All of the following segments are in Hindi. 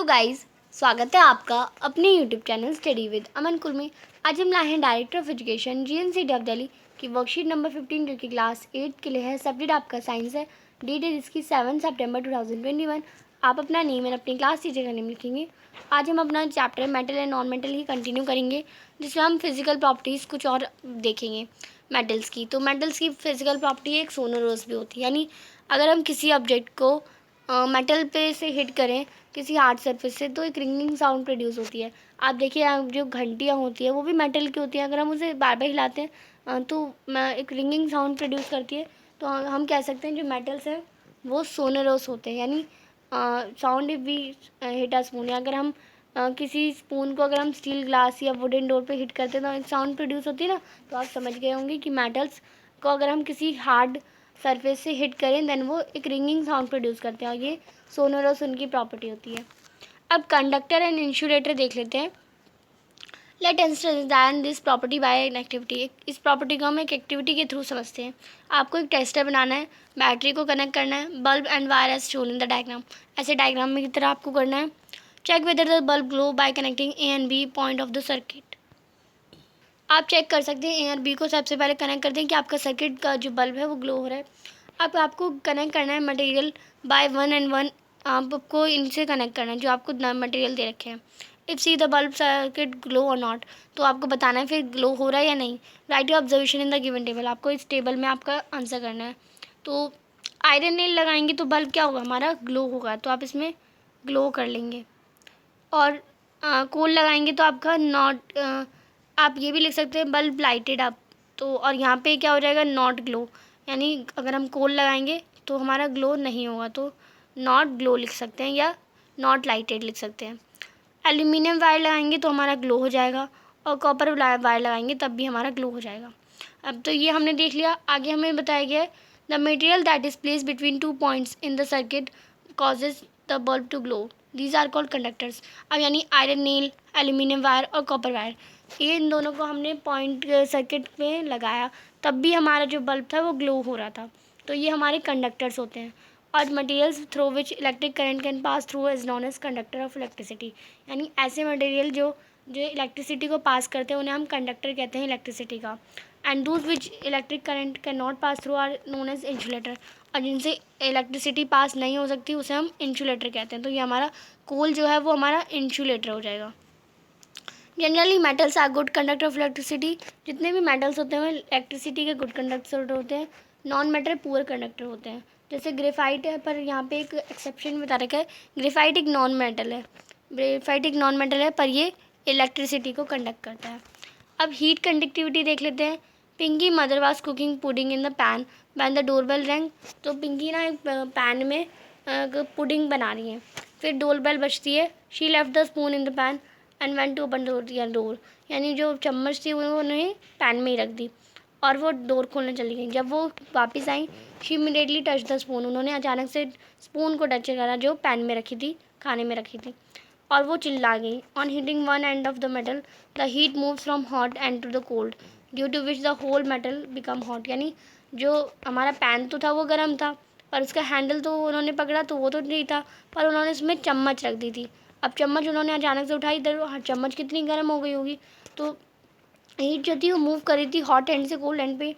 गाइस, स्वागत है आपका अपने यूट्यूब चैनल स्टडी विद अमन कुल में। आज हम लाए हैं director of education GNCT of Delhi की वर्कशीट नंबर 15 जो कि क्लास 8 के लिए है। सब्जेक्ट आपका साइंस है। डेट है इसकी 7 सितंबर 2021। आप अपना नेम एंड अपनी क्लास टीचर का नेम लिखेंगे। आज हम अपना chapter metal and non metal he continue करेंगे, जिसमें हम फिजिकल प्रॉपर्टीज़ कुछ और देखेंगे मेटल्स की। तो मेटल्स की फिजिकल प्रॉपर्टी एक सोनोरोस भी होती है, यानी अगर हम किसी ऑब्जेक्ट को मेटल पे से हिट करें किसी हार्ड सरफेस से तो एक रिंगिंग साउंड प्रोड्यूस होती है। आप देखिए जो घंटियाँ होती है वो भी मेटल की होती हैं। अगर हम उसे बार बार हिलाते हैं तो एक रिंगिंग साउंड प्रोड्यूस करती है। तो हम कह सकते हैं जो मेटल्स हैं वो सोनोरोस होते हैं, यानी sound if we hit a spoon. अगर हम किसी स्पून को अगर हम स्टील ग्लास या वुडन डोर पे हिट करते हैं तो एक साउंड प्रोड्यूस होती है ना। तो आप समझ गए होंगे कि मेटल्स को अगर हम किसी हार्ड सरफेस से हिट करें देन वो एक रिंगिंग साउंड प्रोड्यूस करते हैं, और ये सोनोरस उनकी प्रॉपर्टी होती है। अब कंडक्टर एंड इंसुलेटर देख लेते हैं। Let understand this property by an activity. इस प्रॉपर्टी को हम एक एक्टिविटी के थ्रू समझते हैं। आपको एक टेस्टर बनाना है, बैटरी को कनेक्ट करना है, bulb and wire as shown in the diagram. ऐसे डायग्राम में की तरह आपको करना है। Check whether the bulb glow by connecting A and B point of the circuit. आप चेक कर सकते हैं ए और बी को सबसे पहले कनेक्ट करते हैं कि आपका सर्किट का जो बल्ब है वो ग्लो हो रहा है। अब आपको कनेक्ट करना है मटेरियल बाय 1 and 1। आपको इनसे कनेक्ट करना है जो आपको मटेरियल दे रखे हैं। If see the bulb circuit glow और नॉट, तो आपको बताना है फिर ग्लो हो रहा है या नहीं। Right your observation in the given table. आपको इस टेबल में आपका आंसर करना है। तो आयरन नेल लगाएंगे तो बल्ब क्या होगा, हमारा ग्लो होगा, तो आप इसमें ग्लो कर लेंगे। और कोल लगाएंगे तो आपका नॉट, आप ये भी लिख सकते हैं बल्ब लाइटेड अप। तो और यहाँ पे क्या हो जाएगा, नॉट ग्लो, यानी अगर हम कोल लगाएंगे तो हमारा ग्लो नहीं होगा, तो नॉट ग्लो लिख सकते हैं या नॉट लाइटेड लिख सकते हैं। एल्यूमिनियम वायर लगाएंगे तो हमारा ग्लो हो जाएगा, और कॉपर वायर लगाएंगे तब भी हमारा ग्लो हो जाएगा। अब तो ये हमने देख लिया। आगे हमें बताया गया है the material that is place between 2 points in the circuit causes the bulb to glow, these are called conductors. अब यानी आयरन नेल, एल्यूमिनियम वायर और कॉपर वायर, ये इन दोनों को हमने पॉइंट सर्किट में लगाया तब भी हमारा जो बल्ब था वो ग्लो हो रहा था। तो ये हमारे कंडक्टर्स होते हैं। और materials through which electric current can pass through is known as conductor of electricity, यानी ऐसे मटेरियल जो जो इलेक्ट्रिसिटी को पास करते हैं उन्हें हम कंडक्टर कहते हैं इलेक्ट्रिसिटी का। And those which electric current can not pass through are known as insulator, और जिनसे इलेक्ट्रिसिटी पास नहीं हो सकती उसे हम इंसुलेटर कहते हैं। तो ये हमारा कोल जो है वो हमारा इंसुलेटर हो जाएगा। Generally metals are good conductor of electricity. जितने भी मेटल्स होते हैं वो इलेक्ट्रिसिटी के गुड कंडक्टर होते हैं। नॉन मेटल पुअर कंडक्टर होते हैं। जैसे ग्रेफाइट है, पर यहाँ पे एक एक्सेप्शन बता रखा है, ग्रेफाइट एक नॉन मेटल है। ग्रेफाइट एक नॉन मेटल है पर ये इलेक्ट्रिसिटी को कंडक्ट करता है। अब हीट कंडक्टिविटी देख लेते हैं। Pinky mother was cooking pudding in the pan when the doorbell rang. तो पिंकी ना एक पैन में पुडिंग बना रही है, फिर डोरबेल बजती है। She left the spoon in the pan and went to open door, यानी जो चम्मच थी वो उन्होंने पैन में ही रख दी और वो डोर खोलने चली गई। जब वो वापस आई, she immediately touch the spoon, उन्होंने अचानक से स्पून को टच करा जो पैन में रखी थी, खाने में रखी थी, और वो चिल्ला गई। On heating one end of the metal the heat moves from hot end to the cold due to which the whole metal become hot, यानी जो हमारा पैन तो था वो गर्म था पर उसका हैंडल तो उन्होंने पकड़ा तो वो तो नहीं था, पर उन्होंने उसमें चम्मच रख दी थी। अब चम्मच उन्होंने अचानक से उठाई, इधर चम्मच कितनी गर्म हो गई होगी, तो हीट जो थी वो मूव कर रही थी हॉट एंड से कोल्ड एंड पे।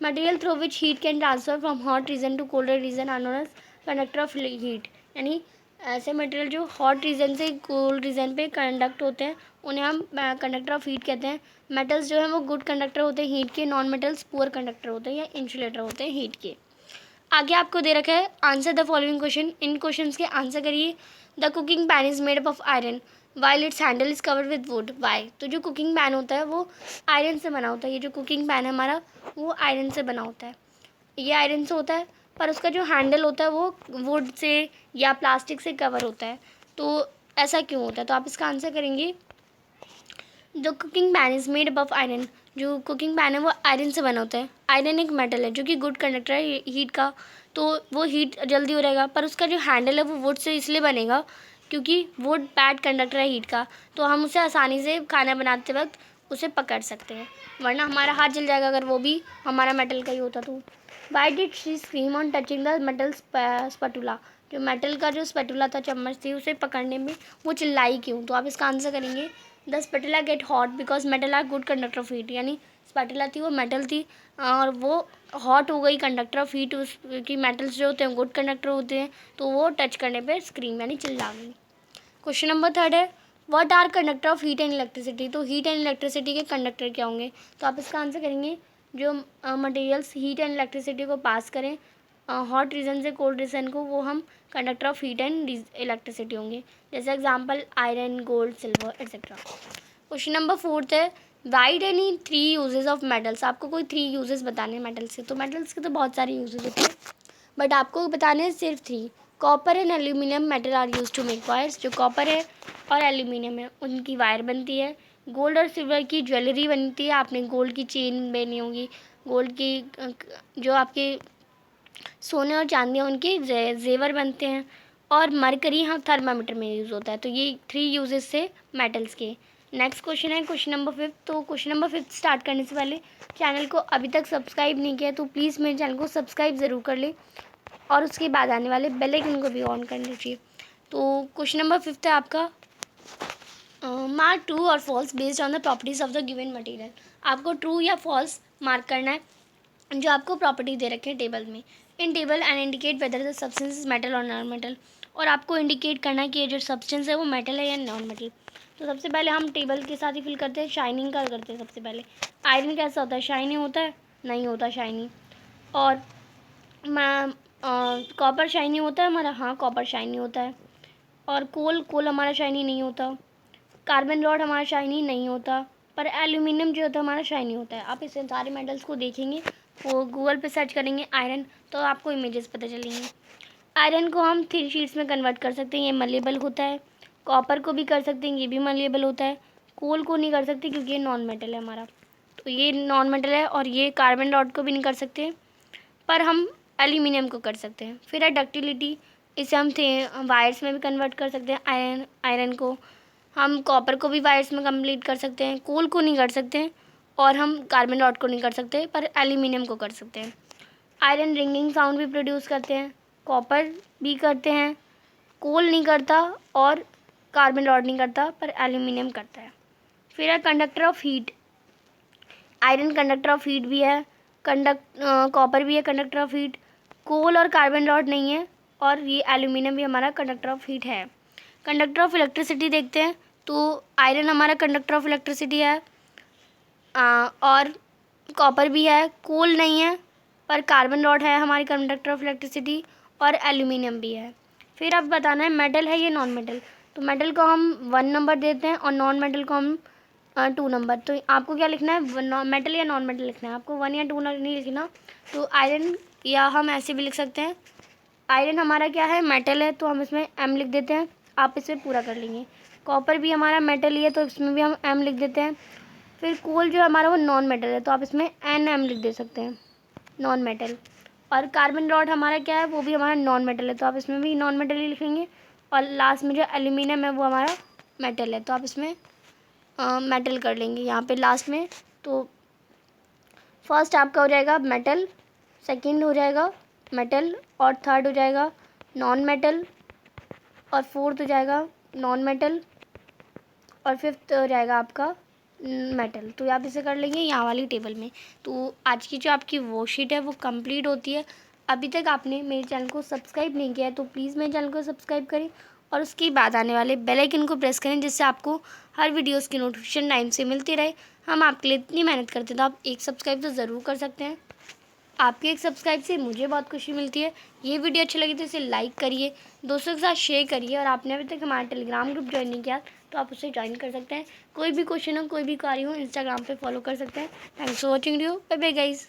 Material through which heat can transfer from hot region to colder region are known as conductor of heat, यानी ऐसे मटेरियल जो हॉट रीजन से कोल्ड रीजन पे कंडक्ट होते हैं उन्हें हम कंडक्टर ऑफ हीट कहते हैं। मेटल्स जो हैं वो गुड कंडक्टर होते हैं हीट के, नॉन मेटल्स पुअर कंडक्टर होते हैं या इंसुलेटर होते हैं हीट के। आगे आपको दे रखा है आंसर द फॉलोइंग क्वेश्चन। इन क्वेश्चंस के आंसर करिए। The cooking pan is made up of iron while its handle is covered with wood, why. तो जो कुकिंग पैन होता है वो आयरन से बना होता है। ये जो कुकिंग पैन है हमारा वो आयरन से बना होता है, ये आयरन से होता है, पर उसका जो हैंडल होता है वो वुड से या प्लास्टिक से कवर होता है। तो ऐसा क्यों होता है, तो आप इसका आंसर करेंगे जो cooking pan is made up of iron. जो कुकिंग पैन है वो आयरन से बना होता है। आयरन एक मेटल है जो कि गुड कंडक्टर है हीट का, तो वो हीट जल्दी हो रहेगा, पर उसका जो हैंडल है वो वुड से इसलिए बनेगा क्योंकि वुड बैड कंडक्टर है हीट का, तो हम उसे आसानी से खाना बनाते वक्त उसे पकड़ सकते हैं, वरना हमारा हाथ जल जाएगा अगर वो भी हमारा मेटल का ही होता तो। Why did she scream on touching the metal spatula, जो मेटल का जो स्पैटुला था, चम्मच थी, उसे पकड़ने में वो चिल्लाई क्यों? तो आप इसका आंसर करेंगे the spatula get hot because metal are good conductor of heat. यानी स्पैटुला थी वो मेटल थी और वो हॉट हो गई, कंडक्टर ऑफ हीट, उसकी मेटल्स जो होते हैं गुड कंडक्टर होते हैं, तो वो टच करने पे स्क्रीम यानी चिल्ला गई। क्वेश्चन नंबर 3 है what are conductor of heat and electricity. तो हीट एंड इलेक्ट्रिसिटी के कंडक्टर क्या होंगे? तो आप इसका आंसर करेंगे जो मटेरियल्स हीट एंड इलेक्ट्रिसिटी को पास करें हॉट रीजन से कोल्ड रीजन को, वो हम conductor of heat and electricity होंगे। जैसे example iron, gold, silver etcetera. Question number 4 है right any 3 uses of metals. आपको कोई 3 यूजेस बताने हैं मेटल्स के। तो मेटल्स के तो बहुत सारे यूजेस होते हैं, बट आपको बताने हैं सिर्फ 3। Copper and aluminium metal are use to make wires. जो कॉपर है और एल्यूमिनियम है उनकी वायर बनती है। गोल्ड और सिल्वर की ज्वेलरी बनती है। आपने गोल्ड की चेन बनी होगी, गोल्ड की जो आपके सोने और चांदी उनके जेवर बनते हैं। और मरकरी हाँ थर्मामीटर में यूज़ होता है। तो ये 3 यूजेस से मेटल्स के। नेक्स्ट क्वेश्चन है क्वेश्चन नंबर 5। तो क्वेश्चन नंबर 5 स्टार्ट करने से पहले चैनल को अभी तक सब्सक्राइब नहीं किया तो प्लीज़ मेरे चैनल को सब्सक्राइब ज़रूर कर ले और उसके बाद आने वाले बेल आइकन को भी ऑन कर लीजिए। तो क्वेश्चन नंबर 5 है आपका मार्क ट्रू और false based on the properties of the given material. आपको ट्रू या फॉल्स मार्क करना है जो आपको प्रॉपर्टी दे रखे हैं टेबल में। इन table and indicate whether the substance is metal और नॉन मेटल। और आपको इंडिकेट करना है कि ये जो सब्सटेंस है वो मेटल है या नॉन मेटल। तो सबसे पहले हम टेबल के साथ ही फिल करते हैं, शाइनिंग का करते हैं। सबसे पहले आयरन कैसा होता है? शाइनी होता है? नहीं होता शाइनी। और कॉपर शाइनी होता है हमारा? हाँ कॉपर शाइनी होता है। और कोल हमारा शाइनी नहीं होता। कार्बन रॉड हमारा शाइनी नहीं होता। पर एल्यूमिनियम जो होता है हमारा शाइनी होता है। आप इस सारे मेटल्स को देखेंगे, वो गूगल पे सर्च करेंगे आयरन, तो आपको इमेजेस पता चलेंगे। आयरन को हम 3 शीट्स में कन्वर्ट कर सकते हैं, ये मलेबल होता है। कॉपर को भी कर सकते हैं, ये भी मलेबल होता है। कोल को नहीं कर सकते क्योंकि ये नॉन मेटल है हमारा, तो ये नॉन मेटल है। और ये कार्बन रॉड को भी नहीं कर सकते, पर हम एल्यूमिनियम को कर सकते हैं। फिर है डक्टिलिटी, इसे हम वायर्स में भी कन्वर्ट कर सकते हैं। आयरन को हम कॉपर को भी वायर्स में कंप्लीट कर सकते हैं, कोल को नहीं कर सकते और हम कार्बन रॉड को नहीं कर सकते, पर एल्यूमिनियम को कर सकते हैं। आयरन रिंगिंग साउंड भी प्रोड्यूस करते हैं, कॉपर भी करते हैं, कोल नहीं करता और कार्बन रॉड नहीं करता, पर एल्यूमिनियम करता है। फिर है conductor of heat, iron conductor of heat भी है, कॉपर भी है कंडक्टर ऑफ हीट, कोल और कार्बन रॉड नहीं है, और ये एल्यूमिनियम भी हमारा कंडक्टर ऑफ हीट है। कंडक्टर ऑफ इलेक्ट्रिसिटी देखते हैं, तो आयरन हमारा कंडक्टर ऑफ इलेक्ट्रिसिटी है और कॉपर भी है, कोल नहीं है, पर कार्बन रॉड है हमारी कंडक्टर ऑफ इलेक्ट्रिसिटी, और एल्यूमिनियम भी है। फिर अब बताना है मेटल है या नॉन मेटल। तो मेटल को हम 1 नंबर देते हैं और नॉन मेटल को हम 2 नंबर। तो आपको क्या लिखना है, मेटल या नॉन मेटल लिखना है, आपको 1 या 2 नहीं लिखना। तो आयरन, या हम ऐसे भी लिख सकते हैं, आयरन हमारा क्या है, मेटल है, तो हम इसमें एम लिख देते हैं, आप इसे पूरा कर लेंगे। कॉपर भी हमारा मेटल ही है, तो इसमें भी हम एम लिख देते हैं। फिर कोल जो हमारा वो नॉन मेटल है, तो आप इसमें एन एम लिख दे सकते हैं, नॉन मेटल। और कार्बन रॉड हमारा क्या है, वो भी हमारा नॉन मेटल है, तो आप इसमें भी नॉन मेटल ही लिखेंगे। और लास्ट में जो एल्यूमिनियम है वो हमारा मेटल है, तो आप इसमें मेटल कर लेंगे यहाँ पे लास्ट में। तो फर्स्ट आपका हो जाएगा मेटल, सेकंड हो जाएगा मेटल, और थर्ड हो जाएगा नॉन मेटल, और फोर्थ हो जाएगा नॉन मेटल, और फिफ्थ हो जाएगा आपका मेटल। तो आप इसे कर लेंगे यहाँ वाली टेबल में। तो आज की जो आपकी वर्कशीट है वो कंप्लीट होती है। अभी तक आपने मेरे चैनल को सब्सक्राइब नहीं किया है तो प्लीज़ मेरे चैनल को सब्सक्राइब करें और उसके बाद आने वाले बेल आइकन को प्रेस करें, जिससे आपको हर वीडियोस की नोटिफिकेशन टाइम से मिलती रहे। हम आपके लिए इतनी मेहनत करते हैं, तो आप एक सब्सक्राइब तो ज़रूर कर सकते हैं। आपके एक सब्सक्राइब से मुझे बहुत खुशी मिलती है। ये वीडियो अच्छी लगी तो इसे लाइक करिए, दोस्तों के साथ शेयर करिए, और आपने अभी तक हमारा टेलीग्राम ग्रुप ज्वाइन नहीं किया तो आप उसे ज्वाइन कर सकते हैं। कोई भी क्वेश्चन हो, कोई भी कार्य हो, इंस्टाग्राम पे फॉलो कर सकते हैं। Thanks for watching video, bye bye guys.